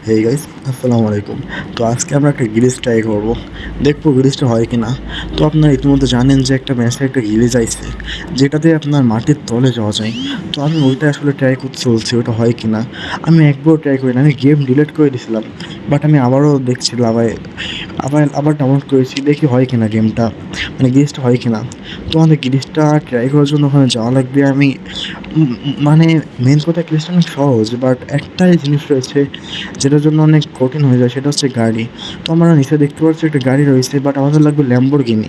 Hey guys, আসসালামু আলাইকুম। তো আজকে আমরা একটা গিরিজ ট্রাই করবো, দেখবো গিরিজটা হয় কি না। তো আপনারা ইতিমধ্যে জানেন যে একটা ম্যাচে একটা গিরিজ আইছে, যেটাতে আপনার মাটির তলে যাওয়া যায়। তো আমি ওইটা আসলে ট্রাই করতে চলছি, ওটা হয় কি না। আমি একবারও ট্রাই করি না, আমি গেম ডিলিট করে দিয়েছিলাম, বাট আমি আবারও দেখছিলাম, আবার আবার আবার ডাউনলোড করেছি, দেখি হয় কি না গেমটা, মানে গিরিজটা হয় কি না। তো আমাদের গিরিজটা ট্রাই করার জন্য ওখানে যাওয়া লাগবে। আমি মানে মেন কথা গিরিজটা অনেক সহজ, বাট একটাই জিনিস রয়েছে যেটার জন্য অনেক কঠিন হয়ে যায়, সেটা হচ্ছে গাড়ি। তো আমরা নিচে দেখতে পাচ্ছি একটা গাড়ি রয়েছে, বাট আমাদের লাগবে ল্যাম্বরগিনি।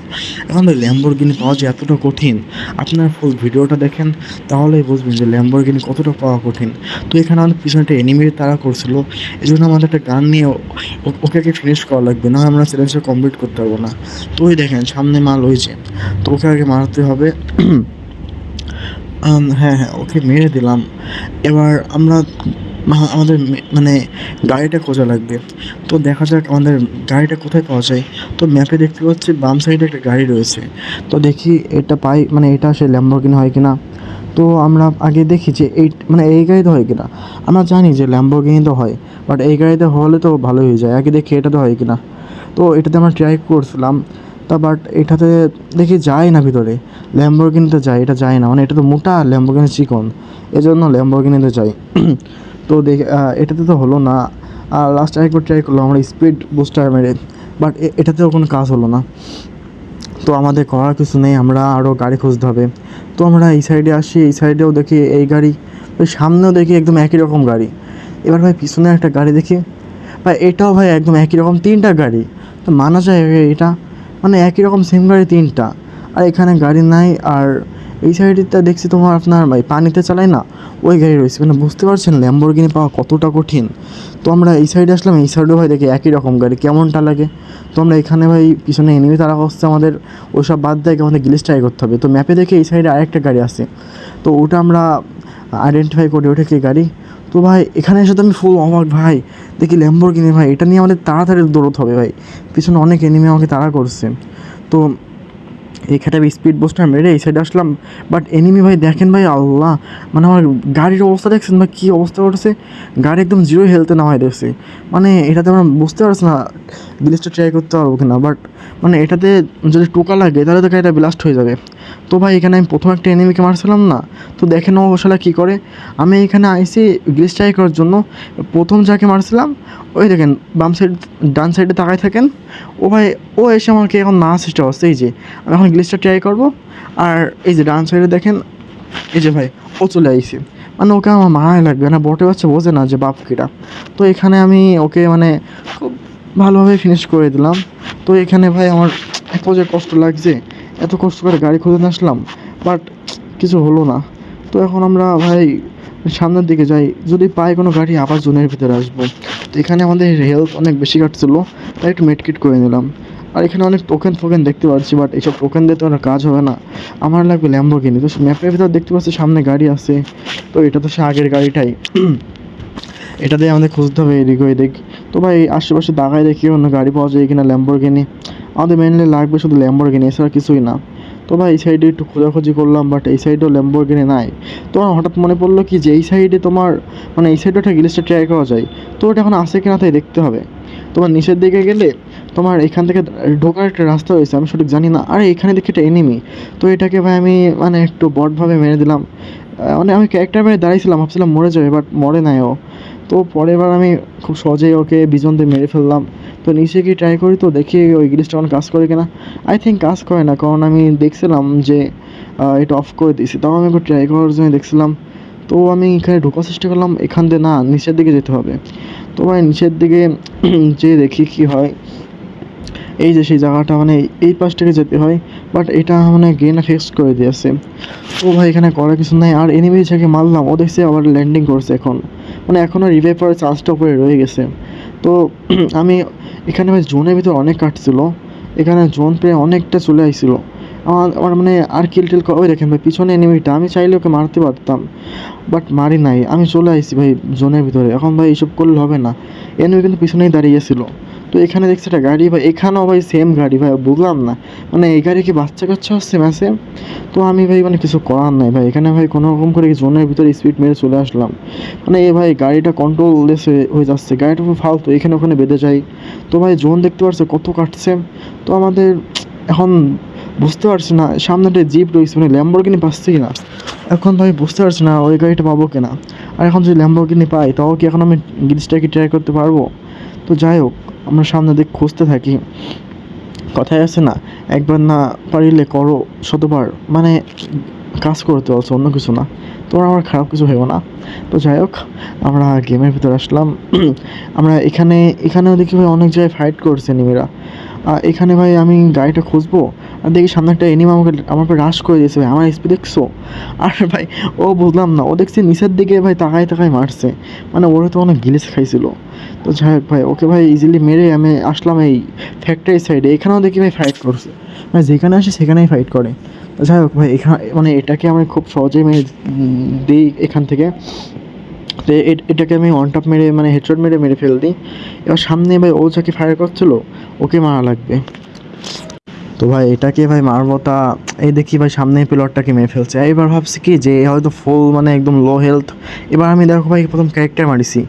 এখন ওই ল্যাম্বরগিনি পাওয়া যে এতটা কঠিন, আপনার ফুল ভিডিওটা দেখেন তাহলেই বুঝবেন যে ল্যাম্বরগিনি কতটা পাওয়া কঠিন। তো এখানে আমাদের পিছনে একটা এনিমির তাড়া করছিল, এই জন্য আমাদের একটা গান নিয়ে ওকে আগে ফিনিশ করা লাগবে, না আমরা চ্যালেঞ্জটা কমপ্লিট করতে পারবো না। তো ওই দেখেন সামনে মাল হয়েছে, তো ওকে আগে মারতে হবে। হ্যাঁ হ্যাঁ, ওকে মেরে দিলাম। এবার আমরা আমাদের মানে গাড়িটা খোঁজা লাগবে। তো দেখা যাক আমাদের গাড়িটা কোথায় পাওয়া যায়। তো ম্যাপে দেখতে পাচ্ছি বাম সাইডে একটা গাড়ি রয়েছে। তো দেখি এটা পাই, মানে এটা সে ল্যাম্বরগিনি হয় কিনা। তো আমরা আগে দেখি যে এই গাড়িতে হয় কিনা। আমরা জানি যে ল্যাম্বরগিনিতে হয়, বাট এই গাড়িতে হলে তো ভালোই হয়ে যায়। আগে দেখি এটাতে হয় কিনা। তো এটাতে আমরা ট্রাই করছিলাম, তা বাট এটাতে দেখি যায় না ভিতরে। ল্যাম্বরগিনিতে যায়, এটা যায় না, মানে এটা তো মোটা, ল্যাম্বরগিনি চিকন, এজন্য ল্যাম্বরগিনিতে যাই। তো দেখে এটাতে তো হলো না। আর লাস্ট আরেকবার ট্রাই করলাম আমরা স্পিড বুস্টার মেরে, বাট এটাতেও কোনো কাজ হলো না। তো আমাদের করার কিছু নেই, আমরা আরও গাড়ি খুঁজতে হবে। তো আমরা এই সাইডে আসি, এই সাইডেও দেখি এই গাড়ি, ওই সামনেও দেখি একদম একই রকম গাড়ি। এবার ভাই পিছনে একটা গাড়ি দেখি, ভাই এটাও ভাই একদম একই রকম, তিনটা গাড়ি। তো মানা যায় এটা, মানে একই রকম সেম গাড়ি তিনটা, আর এখানে গাড়ি নাই। আর এই সাইডটা দেখছি তোমার আপনার ভাই পানিতে চালায় না, ওই গাড়ি রয়েছে। মানে বুঝতে পারছেন ল্যাম্বরগিনি পাওয়া কতটা কঠিন। তো আমরা এই সাইডে আসলাম, এই সাইডেও ভাই দেখি একই রকম গাড়ি, কেমনটা লাগে। তো আমরা এখানে ভাই পিছনে এনিমি তারা হচ্ছে, আমাদের ওইসব বাদ দিয়ে আমাদের গ্লিচ ট্রাই করতে হবে। তো ম্যাপে দেখে এই সাইডে আরেকটা গাড়ি আছে, তো ওটা আমরা আইডেন্টিফাই করি ওটা কি গাড়ি। তো ভাই এখানে এসে তো আমি ফুল অবাক, ভাই দেখি ল্যাম্বরগিনি, ভাই এটা নিয়ে আমাদের তাড়াতাড়ি দৌড়তে হবে। ভাই পিছনে অনেক এনিমি আমাকে তাড়া করছে। তো এইখানে আমি স্পিড বুস্টার মেরে এই সাইডে আসলাম, বাট এনিমি ভাই দেখেন ভাই, আল্লাহ, মানে আমার গাড়ির অবস্থা দেখছেন ভাই, কী অবস্থা করছে। গাড়ি একদম জিরো হেলথে নামাই দেখছে, মানে এটাতে আমরা বুঝতে পারছি না ব্লাস্টটা ট্রাই করতে পারবো কিনা। বাট মানে এটাতে যদি টোকা লাগে তাহলে তো গাড়িটা ব্লাস্ট হয়ে যাবে। তো ভাই এখানে আমি প্রথম একটা এনিমিকে মারছিলাম না, তো দেখেন ও শালা কী করে। আমি এখানে আইসি গ্লিচ ট্রাই করার জন্য, প্রথম যাকে মারছিলাম ওই দেখেন বাম সাইড, ডান সাইডে তাকায় থাকেন, ও ভাই ও এসে আমাকে এখন না চেষ্টা করছে। এই যে আমি এখন গ্লিচটা ট্রাই করবো, আর এই যে ডান সাইডে দেখেন, এই যে ভাই ও চলে আইছে, মানে ওকে আমার মারাই লাগবে না, বটে বাচ্চা বোঝে না যে বাপ কিটা। তো এখানে আমি ওকে মানে খুব ভালোভাবে ফিনিশ করে দিলাম। তো এখানে ভাই আমার এত যে কষ্ট লাগছে, এত কষ্ট করে গাড়ি খুঁজে আসলাম, বাট কিছু হলো না। তো এখন আমরা ভাই সামনের দিকে যাই, যদি পাই কোনো গাড়ি আবার জোনের ভিতরে আসবো। তো এখানে আমাদের হেলথ অনেক বেশি কাটছিলো, তাই একটু মেডকিট করে নিলাম। আর এখানে অনেক টোকেন দেখতে পাচ্ছি, বাট এইসব টোকেন দিয়ে তো আর কাজ হবে না, আমার লাগবে ল্যাম্বরগিনি। তো ম্যাপের ভিতর দেখতে পাচ্ছি সামনে গাড়ি আছে, তো এটা তো সে আগের গাড়িটাই। এটা দিয়ে আমাদের খুঁজতে হবে এদিক ওইদিক। তো ভাই আশেপাশে দাগায় দেখি অন্য গাড়ি পাওয়া যায় কিনা ল্যাম্বরগিনি। আমাদের মেনলি লাগবে শুধু ল্যাম্বরগিনি, এছাড়া কিছুই না। তো ভাই এই সাইডে একটু খোঁজাখুঁজি করলাম, বাট এই সাইডেও ল্যাম্বরগিনি নাই। তো আমার হঠাৎ মনে পড়লো কি যে এই সাইডে তোমার মানে এই সাইডে একটা গ্লিচটা ট্রাই করা যায়। তো ওটা এখন আসে কিনা তাই দেখতে হবে। তোমার নিচের দিকে গেলে তোমার এখান থেকে ঢোকার একটা রাস্তা হয়েছে, আমি সঠিক জানি না। আর এখানে দেখি একটা এনিমি, তো এটাকে ভাই আমি মানে একটু বটভাবে মেরে দিলাম। মানে আমি ক্যারেক্টার মেরে দাঁড়িয়েছিলাম, ভাবছিলাম মরে যাবে, বাট মরে নাই ও। তো পরের বার আমি খুব সহজেই ওকে বিজন দিয়ে মেরে ফেললাম। তো নিচে গিয়ে ট্রাই করি, তো দেখি ওই গ্লিচটা আমার কাজ করে কিনা। আই থিঙ্ক কাজ করে না, কারণ আমি দেখছিলাম যে এটা অফ করে দিয়েছি, তাও আমি একটু ট্রাই করার জন্য দেখছিলাম। তো আমি এখানে ঢোকার চেষ্টা করলাম, এখান দিয়ে না, নিচের দিকে যেতে হবে। তো ভাই নিচের দিকে যেয়ে দেখি কী হয়। এই যে সেই জায়গাটা, মানে এই পাশ থেকে যেতে হয়, বাট এটা মানে গেন ফিক্সড করে দিয়েছে। তো ভাই এখানে করার কিছু নাই। আর এনিমি যাকে মারলাম ও দেখছে আবার ল্যান্ডিং করছে, এখন মানে এখনও রিভাইভ করার চান্সটা উপরে রয়ে গেছে। তো আমি এখানে ভাই জোনের ভিতর অনেক কাটছিল, এখানে জোন পেয়ে অনেকটা চলে আসছিলো আমার আমার মানে আর কিল ওই দেখেন ভাই পিছনে এনিমিটা, আমি চাইলে ওকে মারতে পারতাম, বাট মারি নাই, আমি চলে আসছি ভাই জোনের ভিতরে। এখন ভাই এইসব করলে হবে না, এনিমি কিন্তু পিছনেই দাঁড়িয়েছিল। তো তো এখানে দেখছি একটা গাড়ি ভাই, এখানেও ভাই সেম গাড়ি ভাই, বুঝলাম না মানে এই গাড়ি কি বাচ্চা কাচ্চা হচ্ছে ম্যাচে। তো আমি ভাই মানে কিছু করার নাই ভাই, এখানে ভাই কোনো রকম করে জোনের ভিতরে স্পিড মেরে চলে আসলাম। মানে এ ভাই গাড়িটা কন্ট্রোললেস হয়ে যাচ্ছে, গাড়িটা পুরো ফালতু, এখানে ওখানে বেঁধে যায়। তো ভাই জোন দেখতে পারছে কত কাটছে। তো আমাদের এখন বুঝতে পারছি না, সামনে একটা জিপ রয়েছে মানে ল্যাম্বরগিনি পাচ্ছি না। এখন ভাই বুঝতে পারছি না ওই গাড়িটা পাবো কিনা। আর এখন যদি ল্যাম্বরগিনি পাই তাও কি এখন আমি গ্লিচটাকে ট্রাই করতে পারবো। তো যাই হোক, আমরা সামনে দিক খুঁজতে থাকি। কথায় আছে না, একবার না পারিলে করো শতবার, মানে কাজ করতে হচ্ছে, অন্য কিছু না। তোমরা আমার খারাপ কিছু ভেবো না। তো যাই হোক, আমরা গেমের ভিতরে আসলাম। আমরা এখানেও দেখি ভাই অনেক জায়গায় ফাইট করছে এনিমিরা। এখানে ভাই আমি গাড়িটা খুঁজবো, আর দেখি সামনে একটা এনিমি আমার উপরে রাশ করে দিয়েছে ভাই, আমার স্পিড দেখছো। আর ভাই ও বুঝলাম না, ও দেখছি নিচের দিকে ভাই তাকায় তাকায় মারছে, মানে ওরা তো অনেক গিলিস খাইছিল। তো যাই হোক ভাই, ওকে ভাই ইজিলি মেরে আমি আসলাম এই ফ্যাক্টরি সাইডে। এখানেও দেখি ভাই ফাইট করছে, মানে যেখানে আসে সেখানেই ফাইট করে। তো যাই হোক ভাই, এখানে মানে এটাকে আমি খুব সহজেই মেরে দিই এখান থেকে। তো এটাকে আমি ওয়ান টপ মেরে মানে হেডশট মেরে মেরে ফেল দিই। এবার সামনে ভাই ও যাকে ফায়ার করছিল ওকে মারা লাগবে। তো ভাই এটাকে ভাই মারবো, তা এই দেখি ভাই সামনে পিলরটাকে মেরে ফেলছে। এবার ভাবছি কি যে হয়তো ফুল মানে একদম লো হেলথ। এবার আমি দেখো ভাই প্রথম ক্যারেক্টার মারিছি,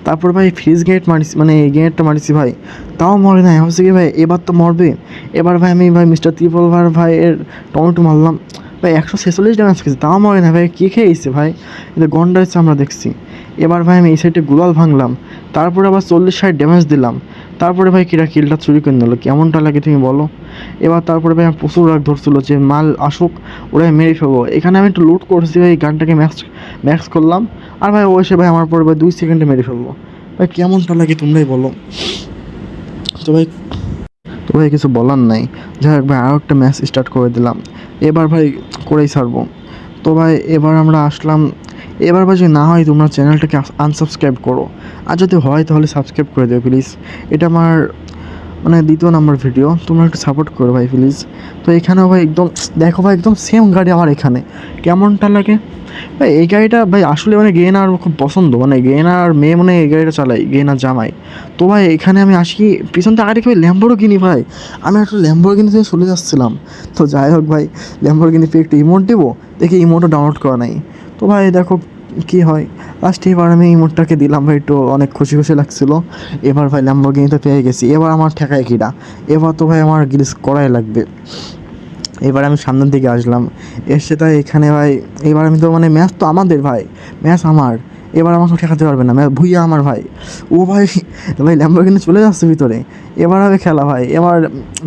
তারপর ভাই ফ্রিজ গেট মারিছি, মানে এই গেটটা মারিছি ভাই, তাও মরে নাই। ভাবছি কি ভাই এবার তো মরবে। এবার ভাই আমি ভাই মিস্টার ত্রিপলভার ভাই এর টমেটো মারলাম ভাই, 146 ড্যামেজ খেয়েছে, তাও মরে না ভাই, কী খেয়েছে ভাই, এটা গন্ডা হচ্ছে আমরা দেখছি। এবার ভাই আমি এই সাইডে গুলাল ভাঙলাম, তারপরে আবার 40-60 ড্যামেজ দিলাম। তারপরে ভাই কিরা কিলটা চুরি করে নিল, কেমনটা লাগে তুমি বলো। এবার তারপরে ভাই আমার প্রচুর রাগ ধরছিল যে মাল আসুক ওরা মেরে ফেলবো। এখানে আমি একটু লুট করছি ভাই, গানটাকে ম্যাক্স করলাম। আর ভাই ও এসে ভাই আমার পরে ভাই 2 সেকেন্ডে মেরে ফেলবো। ভাই কেমনটা লাগে তোমরাই বলো। তো ভাই কিছু বলার নাই। যাই হোক ভাই আরও একটা ম্যাচ স্টার্ট করে দিলাম, এবার ভাই করেই ছাড়বো। তো ভাই এবার আমরা আসলাম। এবার ভাই যদি না হয় তোমরা চ্যানেলটাকে আনসাবস্ক্রাইব করো, আর যদি হয় তাহলে সাবস্ক্রাইব করে দেবে প্লিজ। এটা আমার মানে 2য় নাম্বার ভিডিও, তোমরা একটু সাপোর্ট করো ভাই প্লিজ। তো এখানেও ভাই একদম দেখো ভাই একদম সেম গাড়ি আমার এখানে, কেমনটা লাগে ভাই। এই গাড়িটা ভাই আসলে মানে গেনার খুব পছন্দ, মানে গেনার মেয়ে মানে এই গাড়িটা চালাই, গেনার জামাই। তো ভাই এখানে আমি আসি, পিছন থেকে আগে ভাই ল্যাম্বরগিনি ভাই, আমি একটা ল্যাম্বরগিনি থেকে চলে যাচ্ছিলাম। তো যাই হোক ভাই, ল্যাম্বরগিনি পেয়ে একটু ইমোট দেবো, দেখি ইমোটও ডাউনলোড করা নাই। তো ভাই দেখো কী হয়। লাস্টে এবার আমি ইমোটটাকে দিলাম ভাই, একটু অনেক খুশি খুশি লাগছিলো। এবার ভাই ল্যাম্বরগিনিতে পেয়ে গেছি, এবার আমার ঠেকায় কিনা, এবার তো ভাই আমার গ্লিচ করাই লাগবে। এবার আমি সামনের দিকে আসলাম, এসে তাই এখানে ভাই এবার আমি তো মানে ম্যাচ তো আমাদের ভাই, ম্যাচ আমার, এবার আমাকে ঠেকাতে পারবে না, ম্যাচ ভুইয়া আমার ভাই। ও ভাই ভাই ল্যাম্বরগিনি চলে যাচ্ছে ভিতরে, এবার হবে খেলা ভাই, এবার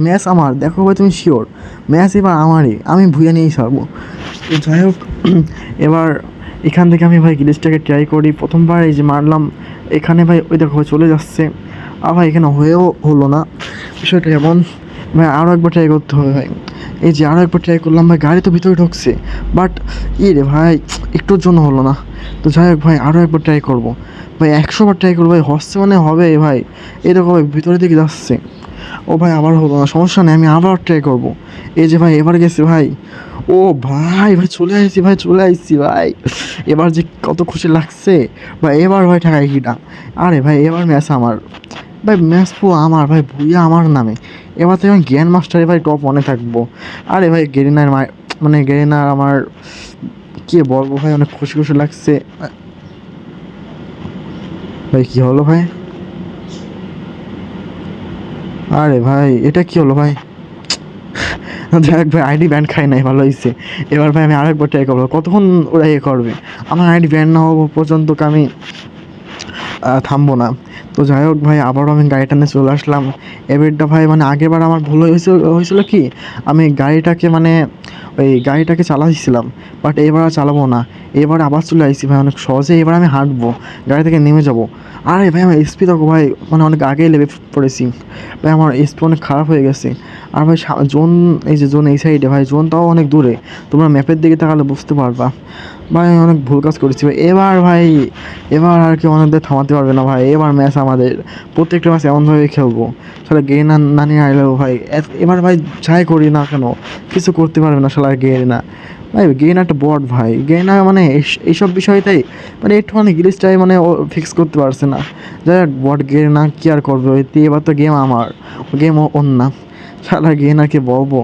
ম্যাচ আমার, দেখো ভাই তুমি শিওর ম্যাচ এবার আমারই, আমি ভুইয়া নিয়েই ছাড়বো। তো যাই হোক, এবার এখান থেকে আমি ভাই গ্লিচটাকে ট্রাই করি, প্রথমবার এই যে মারলাম এখানে ভাই, ওই দেখো চলে যাচ্ছে। আর ভাই এখানে হয়েও হলো না, বিষয়টা এমন ভাই, আরও একবার ট্রাই করতে হবে ভাই। এই যে আরও একবার ট্রাই করলাম ভাই, গাড়ি তো ভিতরে ঢুকছে, বাট রে ভাই একটুর জন্য হলো না। তো যাই হোক ভাই আরও একবার ট্রাই করবো ভাই, 100বার ট্রাই করবো ভাই, হচ্ছে মানে হবে ভাই। এই দেখো ভাই ভিতরের দিকে যাচ্ছে, ও ভাই আবার হলো না, সমস্যা নেই, আমি আবার ট্রাই করবো। এই যে ভাই এবার গেছে ভাই, ও ভাই ভাই চলে আসছি ভাই, চলে আসছি ভাই, এবার যে কত খুশি লাগছে ভাই। এবার ভাই ঠেকাই কিনা, আরে ভাই এবার ম্যাচ আমার ভাই, ম্যাচ পুরো আমার ভাই, ভুইয়া আমার নামে। এবার তো আমি গ্র্যান্ড মাস্টারে ভাই টপ 1-এ থাকবো। আরে ভাই গেরিনার মানে গেরিনার আমার কী বলবো ভাই, অনেক খুশি খুশি লাগছে ভাই। কী হলো ভাই, আরে ভাই এটা কী হলো ভাই। যাই হোক ভাই আইডি ব্যান খাই নাই, ভালো হয়েছে। এবার ভাই আমি আরেকবার ট্রাই করবো, কতক্ষণ ওরা করবে, আমার আইডি ব্যান না হওয়া পর্যন্ত আমি থামবো না। তো যাই হোক ভাই আবারও আমি গাড়িটা নিয়ে চলে আসলাম। এবারটা ভাই মানে আগেরবার আমার ভুল হয়েছিল কি, আমি গাড়িটাকে মানে ওই গাড়িটাকে চালাচ্ছিলাম, বাট এবার আর চালাবো না। এবার আবার চলে আসছি ভাই, অনেক সহজে এবার আমি হাঁটবো, গাড়ি থেকে নেমে যাবো। আরে ভাই আমার এসপি দেখো ভাই, মানে অনেক আগেই লেবে পড়েছি ভাই, আমার এসপি অনেক খারাপ হয়ে গেছে। আর ভাই জোন, এই যে জোন এই সাইডে ভাই, জোন তাও অনেক দূরে, তোমরা ম্যাপের দিকে তাকালে বুঝতে পারবা। ভাই আমি অনেক ভুল কাজ করেছি ভাই। এবার ভাই, এবার আর কি আমাদের থামাতে পারবে না ভাই। এবার ম্যাচ আমাদের, প্রত্যেকটা ম্যাচ এমনভাবে খেলবো শালা গেইনা না নিয়ে আইলেও ভাই এবার ভাই যাই করি না কেন কিছু করতে পারবে না শালা গেইনা। ভাই গেইনা একটা বট ভাই, গেইনা মানে এইসব বিষয়টাই মানে একটু মানে গিলিসটাই মানে ও ফিক্স করতে পারছে না। যাই হোক বট গেইনা কি আর করবে, ওই এবার তো গেম আমার, গেম ওর না, শালা গেইনাকে বলবো।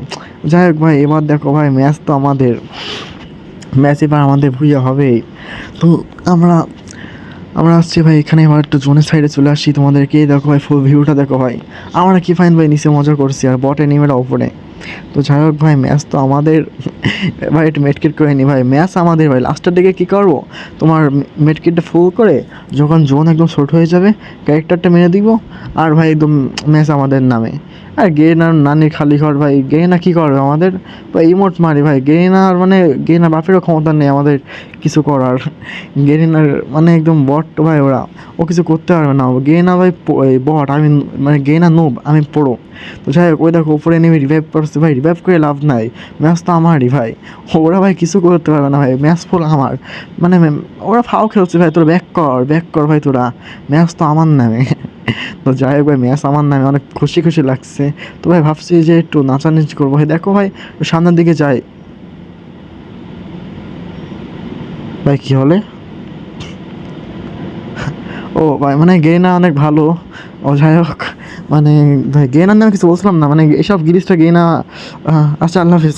যাই হোক ভাই এবার দেখো ভাই ম্যাচ তো আমাদের, ম্যাচ এবার আমাদের ভুইয়া হবেই। তো আমরা আমরা আসছি ভাই এখানে, এবার একটু জোনের সাইডে চলে আসছি। তোমাদেরকে দেখো ভাই ফুল ভিউটা দেখো ভাই, আমরা কি ফাইন ভাই নিচে মজা করছি আর বটে নেমেরা ওপরে। তো যাই হোক ভাই ম্যাচ তো আমাদের ভাই একটু মেডকিট করে নি ভাই, ম্যাচ আমাদের ভাই। লাস্টের দিকে কী করবো, তোমার মেডকিটটা ফুল করে যখন জোন একদম শর্ট হয়ে যাবে ক্যারেক্টারটা মেরে দিব, আর ভাই একদম ম্যাচ আমাদের নামে। আর গেইনার নানির খালি ঘর ভাই, গেইনা কী করবে আমাদের ভাই, ইমোট মারি ভাই। গেইনার মানে গেইনার বাপেরও ক্ষমতা নেই আমাদের কিছু করার। গেইনার মানে একদম বট ভাই, ওরা ও কিছু করতে পারবে না। গেইনা ভাই বট, আমি মানে গেইনা নোব, আমি পড়ো। তো যাই হোক ওই দেখো উপরে নেমে রিভাইভ করছে ভাই, রিভাইভ করে লাভ নাই, ম্যাচ তো আমারই ভাই। ওরা ভাই কিছু করতে পারবে না ভাই, ম্যাচ ফুল আমার। মানে ওরা ফাও খেলছে ভাই, তোরা ব্যাক কর ভাই, তোরা ম্যাচ তো আমার নামে। তো যাই হোক ভাই ম্যাচ আমার নামে, অনেক খুশি খুশি লাগছে। তো ভাই ভাবছি যে একটু নাচানাচি করবো ভাই। দেখো ভাই সামনের দিকে যাই ভাই, কী হলে ও ভাই মানে গেইনা অনেক ভালো। ও যাই হোক মানে ভাই গেইনার নামে কিছু বলছিলাম না, মানে এসব গিরিসটা গেইনা। আচ্ছা আল্লাহ হাফিজ।